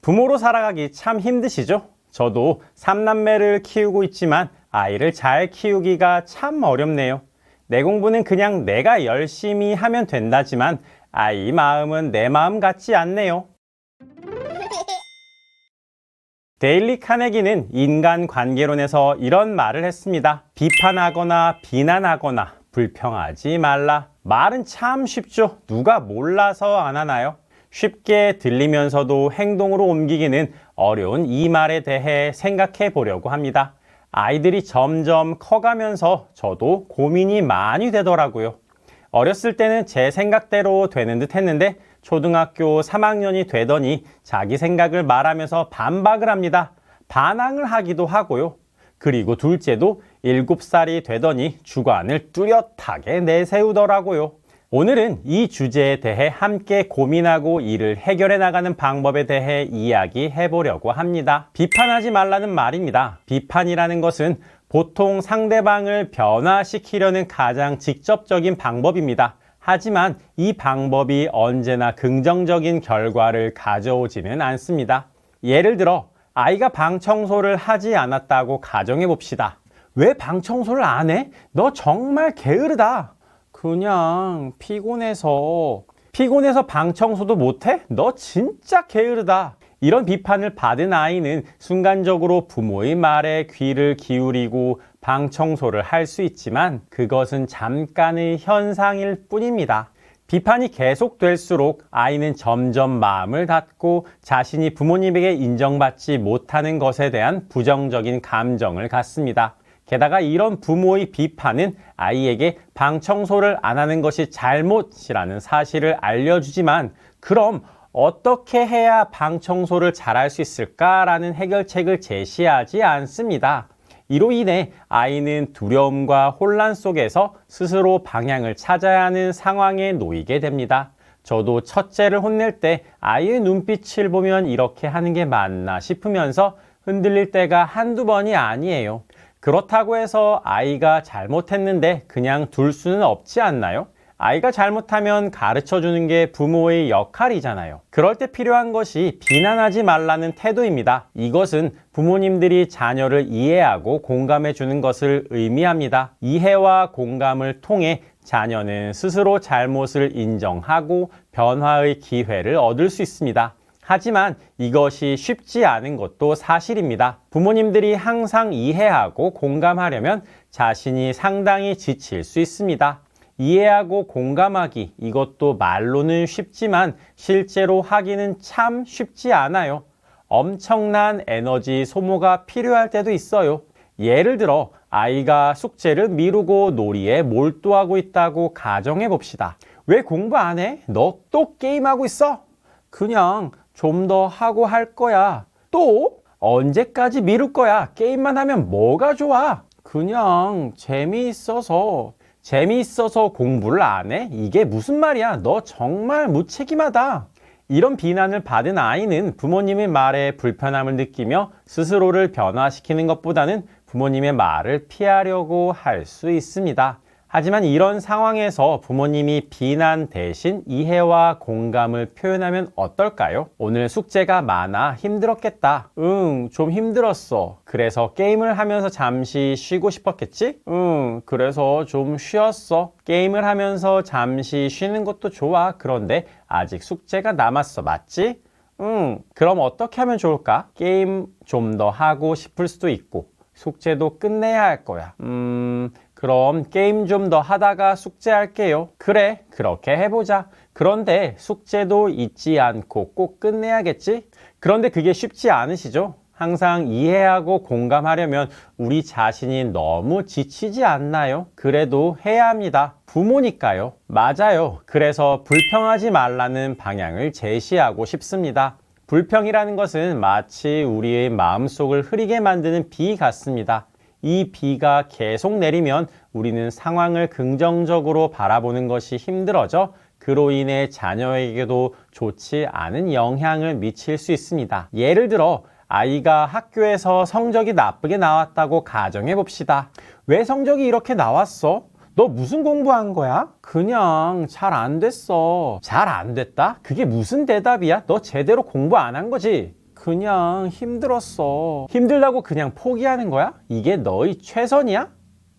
부모로 살아가기 참 힘드시죠? 저도 3남매를 키우고 있지만 아이를 잘 키우기가 참 어렵네요. 내 공부는 그냥 내가 열심히 하면 된다지만 아이 마음은 내 마음 같지 않네요. 데일리 카네기는 인간관계론에서 이런 말을 했습니다. 비판하거나 비난하거나 불평하지 말라. 말은 참 쉽죠. 누가 몰라서 안 하나요? 쉽게 들리면서도 행동으로 옮기기는 어려운 이 말에 대해 생각해 보려고 합니다. 아이들이 점점 커가면서 저도 고민이 많이 되더라고요. 어렸을 때는 제 생각대로 되는 듯 했는데 초등학교 3학년이 되더니 자기 생각을 말하면서 반박을 합니다. 반항을 하기도 하고요. 그리고 둘째도 7살이 되더니 주관을 뚜렷하게 내세우더라고요. 오늘은 이 주제에 대해 함께 고민하고 이를 해결해 나가는 방법에 대해 이야기해 보려고 합니다. 비판하지 말라는 말입니다. 비판이라는 것은 보통 상대방을 변화시키려는 가장 직접적인 방법입니다. 하지만 이 방법이 언제나 긍정적인 결과를 가져오지는 않습니다. 예를 들어 아이가 방 청소를 하지 않았다고 가정해 봅시다. 왜 방 청소를 안 해? 너 정말 게으르다. 그냥 피곤해서 방 청소도 못해? 너 진짜 게으르다. 이런 비판을 받은 아이는 순간적으로 부모의 말에 귀를 기울이고 방 청소를 할 수 있지만 그것은 잠깐의 현상일 뿐입니다. 비판이 계속될수록 아이는 점점 마음을 닫고 자신이 부모님에게 인정받지 못하는 것에 대한 부정적인 감정을 갖습니다. 게다가 이런 부모의 비판은 아이에게 방 청소를 안 하는 것이 잘못이라는 사실을 알려주지만 그럼 어떻게 해야 방 청소를 잘할 수 있을까라는 해결책을 제시하지 않습니다. 이로 인해 아이는 두려움과 혼란 속에서 스스로 방향을 찾아야 하는 상황에 놓이게 됩니다. 저도 첫째를 혼낼 때 아이의 눈빛을 보면 이렇게 하는 게 맞나 싶으면서 흔들릴 때가 한두 번이 아니에요. 그렇다고 해서 아이가 잘못했는데 그냥 둘 수는 없지 않나요? 아이가 잘못하면 가르쳐주는 게 부모의 역할이잖아요. 그럴 때 필요한 것이 비난하지 말라는 태도입니다. 이것은 부모님들이 자녀를 이해하고 공감해 주는 것을 의미합니다. 이해와 공감을 통해 자녀는 스스로 잘못을 인정하고 변화의 기회를 얻을 수 있습니다. 하지만 이것이 쉽지 않은 것도 사실입니다. 부모님들이 항상 이해하고 공감하려면 자신이 상당히 지칠 수 있습니다. 이해하고 공감하기, 이것도 말로는 쉽지만 실제로 하기는 참 쉽지 않아요. 엄청난 에너지 소모가 필요할 때도 있어요. 예를 들어 아이가 숙제를 미루고 놀이에 몰두하고 있다고 가정해 봅시다. 왜 공부 안 해? 너 또 게임하고 있어? 그냥 좀 더 하고 할 거야. 또? 언제까지 미룰 거야? 게임만 하면 뭐가 좋아? 그냥 재미있어서 공부를 안 해? 이게 무슨 말이야? 너 정말 무책임하다. 이런 비난을 받은 아이는 부모님의 말에 불편함을 느끼며 스스로를 변화시키는 것보다는 부모님의 말을 피하려고 할 수 있습니다. 하지만 이런 상황에서 부모님이 비난 대신 이해와 공감을 표현하면 어떨까요? 오늘 숙제가 많아 힘들었겠다. 응, 좀 힘들었어. 그래서 게임을 하면서 잠시 쉬고 싶었겠지? 응, 그래서 좀 쉬었어. 게임을 하면서 잠시 쉬는 것도 좋아. 그런데 아직 숙제가 남았어. 맞지? 응, 그럼 어떻게 하면 좋을까? 게임 좀 더 하고 싶을 수도 있고 숙제도 끝내야 할 거야. 그럼 게임 좀 더 하다가 숙제할게요. 그래, 그렇게 해보자. 그런데 숙제도 잊지 않고 꼭 끝내야겠지? 그런데 그게 쉽지 않으시죠? 항상 이해하고 공감하려면 우리 자신이 너무 지치지 않나요? 그래도 해야 합니다. 부모니까요. 맞아요. 그래서 불평하지 말라는 방향을 제시하고 싶습니다. 불평이라는 것은 마치 우리의 마음속을 흐리게 만드는 비 같습니다. 이 비가 계속 내리면 우리는 상황을 긍정적으로 바라보는 것이 힘들어져 그로 인해 자녀에게도 좋지 않은 영향을 미칠 수 있습니다. 예를 들어 아이가 학교에서 성적이 나쁘게 나왔다고 가정해 봅시다. 왜 성적이 이렇게 나왔어? 너 무슨 공부한 거야? 그냥 잘 안 됐어. 잘 안 됐다? 그게 무슨 대답이야? 너 제대로 공부 안 한 거지? 그냥 힘들었어. 힘들다고 그냥 포기하는 거야? 이게 너의 최선이야?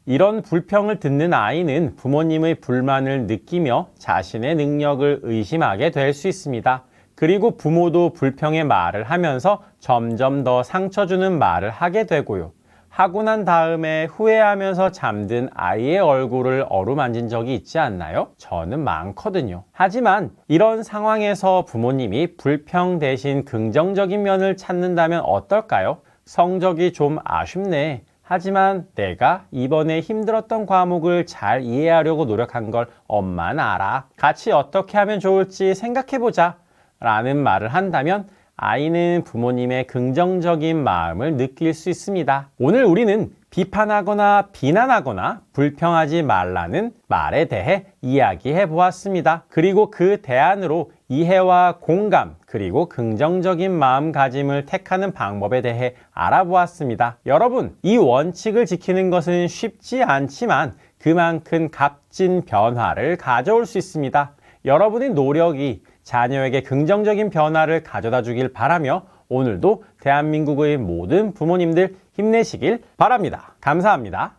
이런 불평을 듣는 아이는 부모님의 불만을 느끼며 자신의 능력을 의심하게 될 수 있습니다. 그리고 부모도 불평의 말을 하면서 점점 더 상처 주는 말을 하게 되고요. 하고 난 다음에 후회하면서 잠든 아이의 얼굴을 어루만진 적이 있지 않나요? 저는 많거든요. 하지만 이런 상황에서 부모님이 불평 대신 긍정적인 면을 찾는다면 어떨까요? 성적이 좀 아쉽네. 하지만 내가 이번에 힘들었던 과목을 잘 이해하려고 노력한 걸 엄마는 알아. 같이 어떻게 하면 좋을지 생각해보자. 라는 말을 한다면 아이는 부모님의 긍정적인 마음을 느낄 수 있습니다. 오늘 우리는 비판하거나 비난하거나 불평하지 말라는 말에 대해 이야기해 보았습니다. 그리고 그 대안으로 이해와 공감 그리고 긍정적인 마음가짐을 택하는 방법에 대해 알아보았습니다. 여러분, 이 원칙을 지키는 것은 쉽지 않지만 그만큼 값진 변화를 가져올 수 있습니다. 여러분의 노력이 자녀에게 긍정적인 변화를 가져다 주길 바라며 오늘도 대한민국의 모든 부모님들 힘내시길 바랍니다. 감사합니다.